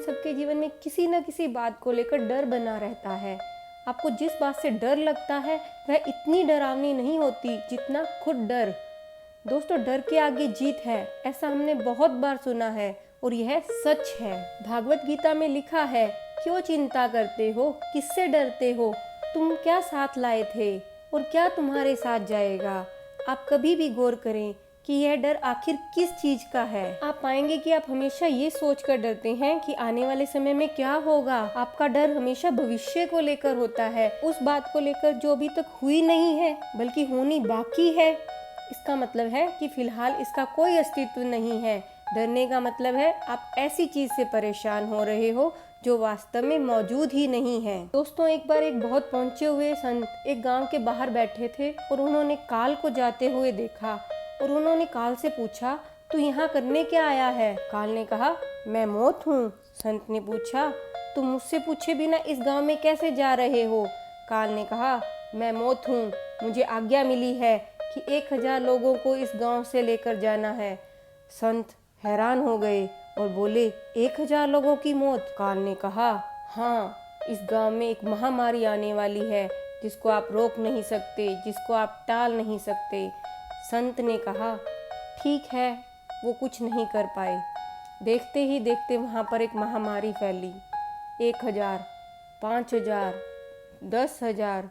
सबके जीवन में किसी न किसी बात को लेकर डर बना रहता है। आपको जिस बात से डर लगता है वह इतनी डरावनी नहीं होती जितना खुद डर। दोस्तों, डर के आगे जीत है, ऐसा हमने बहुत बार सुना है और यह सच है। भागवत गीता में लिखा है, क्यों चिंता करते हो, किससे डरते हो, तुम क्या साथ लाए थे और क्या तुम्हारे साथ जाएगा। आप कभी भी गौर करें कि यह डर आखिर किस चीज का है। आप पाएंगे कि आप हमेशा ये सोचकर डरते हैं कि आने वाले समय में क्या होगा। आपका डर हमेशा भविष्य को लेकर होता है, उस बात को लेकर जो अभी तक हुई नहीं है बल्कि होनी बाकी है। इसका मतलब है कि फिलहाल इसका कोई अस्तित्व नहीं है। डरने का मतलब है आप ऐसी चीज से परेशान हो रहे हो जो वास्तव में मौजूद ही नहीं है। दोस्तों, एक बार एक बहुत पहुंचे हुए संत एक गांव के बाहर बैठे थे और उन्होंने काल को जाते हुए देखा और उन्होंने काल से पूछा, तू यहाँ करने क्या आया है। काल ने कहा, मैं मौत हूँ। संत ने पूछा, तुम मुझसे पूछे बिना इस गांव में कैसे जा रहे हो। काल ने कहा, मैं मौत हूँ, मुझे आज्ञा मिली है कि 1000 लोगों को इस गांव से लेकर जाना है। संत हैरान हो गए और बोले, 1000 लोगों की मौत। काल ने कहा, हाँ, इस गांव में एक महामारी आने वाली है जिसको आप रोक नहीं सकते, जिसको आप टाल नहीं सकते। संत ने कहा, ठीक है। वो कुछ नहीं कर पाए। देखते ही देखते वहाँ पर एक महामारी फैली। 1000, 5000, 10,000,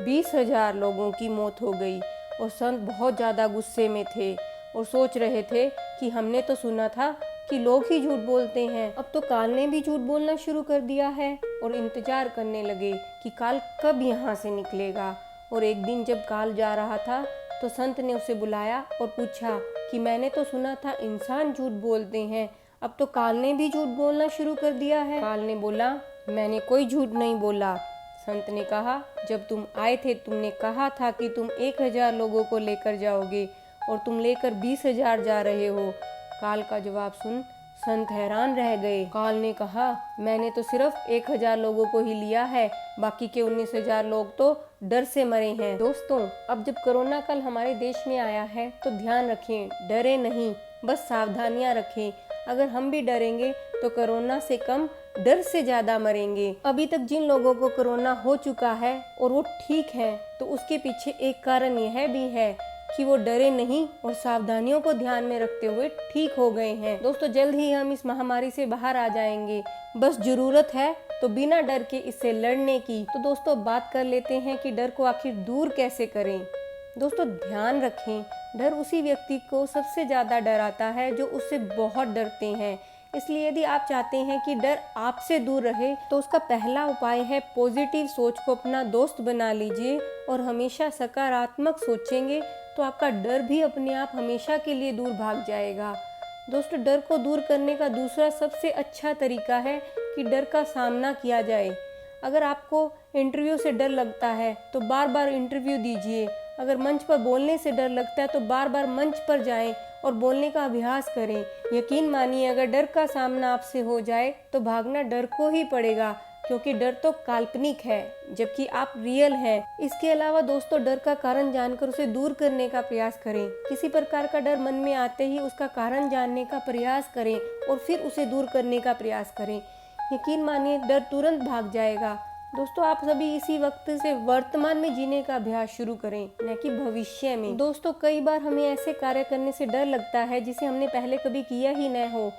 20,000 लोगों की मौत हो गई और संत बहुत ज़्यादा गुस्से में थे और सोच रहे थे कि हमने तो सुना था कि लोग ही झूठ बोलते हैं, अब तो काल ने भी झूठ बोलना शुरू कर दिया है। और इंतजार करने लगे कि काल कब यहाँ से निकलेगा। और एक दिन जब काल जा रहा था तो संत ने उसे बुलाया और पूछा कि मैंने तो सुना था इंसान झूठ बोलते हैं, अब तो काल ने भी झूठ बोलना शुरू कर दिया है। काल ने बोला, मैंने कोई झूठ नहीं बोला। संत ने कहा, जब तुम आए थे तुमने कहा था कि तुम 1000 लोगों को लेकर जाओगे और तुम लेकर 20,000 जा रहे हो। काल का जवाब सुन संत हैरान रह गए। काल ने कहा, मैंने तो सिर्फ 1000 लोगों को ही लिया है, बाकी के 19,000 लोग तो डर से मरे हैं। दोस्तों, अब जब कोरोना काल हमारे देश में आया है तो ध्यान रखें, डरे नहीं, बस सावधानियां रखें। अगर हम भी डरेंगे तो कोरोना से कम डर से ज्यादा मरेंगे। अभी तक जिन लोगों को कोरोना हो चुका है और वो ठीक है, तो उसके पीछे एक कारण यह भी है कि वो डरे नहीं और सावधानियों को ध्यान में रखते हुए ठीक हो गए हैं। दोस्तों, जल्द ही हम इस महामारी से बाहर आ जाएंगे, बस जरूरत है तो बिना डर के इससे लड़ने की। तो दोस्तों, बात कर लेते हैं कि डर को आखिर दूर कैसे करें। दोस्तों, ध्यान रखें, डर उसी व्यक्ति को सबसे ज्यादा डराता है जो उससे बहुत डरते हैं। इसलिए यदि आप चाहते हैं कि डर आपसे दूर रहे तो उसका पहला उपाय है पॉजिटिव सोच को अपना दोस्त बना लीजिए और हमेशा सकारात्मक सोचेंगे तो आपका डर भी अपने आप हमेशा के लिए दूर भाग जाएगा। दोस्तों, डर को दूर करने का दूसरा सबसे अच्छा तरीका है कि डर का सामना किया जाए। अगर आपको इंटरव्यू से डर लगता है तो बार बार इंटरव्यू दीजिए। अगर मंच पर बोलने से डर लगता है तो बार बार मंच पर जाएं और बोलने का अभ्यास करें। यकीन मानिए, अगर डर का सामना आपसे हो जाए तो भागना डर को ही पड़ेगा, क्योंकि डर तो काल्पनिक है जबकि आप रियल हैं। इसके अलावा दोस्तों, डर का कारण जानकर उसे दूर करने का प्रयास करें। किसी प्रकार का डर मन में आते ही उसका कारण जानने का प्रयास करें और फिर उसे दूर करने का प्रयास करें। यकीन मानिए, डर तुरंत भाग जाएगा। दोस्तों, आप सभी इसी वक्त से वर्तमान में जीने का अभ्यास शुरू करें, न कि भविष्य में। दोस्तों, कई बार हमें ऐसे कार्य करने से डर लगता है जिसे हमने पहले कभी किया ही न हो,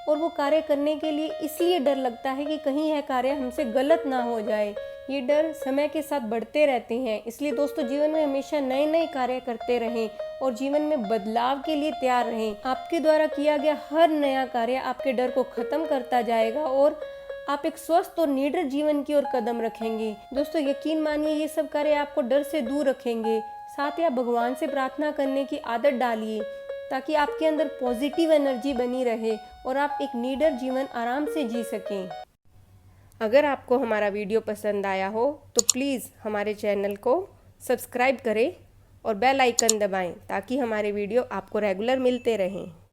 और वो कार्य करने के लिए इसलिए डर लगता है कि कहीं यह कार्य हमसे गलत ना हो जाए। ये डर समय के साथ बढ़ते रहते हैं। इसलिए दोस्तों, जीवन में हमेशा नए नए कार्य करते रहें और जीवन में बदलाव के लिए तैयार रहें। आपके द्वारा किया गया हर नया कार्य आपके डर को खत्म करता जाएगा और आप एक स्वस्थ और निडर जीवन की ओर कदम रखेंगे। दोस्तों, यकीन मानिए, ये सब कार्य आपको डर से दूर रखेंगे। साथ ही आप भगवान से प्रार्थना करने की आदत डालिए ताकि आपके अंदर पॉजिटिव एनर्जी बनी रहे और आप एक निडर जीवन आराम से जी सकें। अगर आपको हमारा वीडियो पसंद आया हो तो प्लीज़ हमारे चैनल को सब्सक्राइब करें और बेल आइकन दबाएं ताकि हमारे वीडियो आपको रेगुलर मिलते रहें।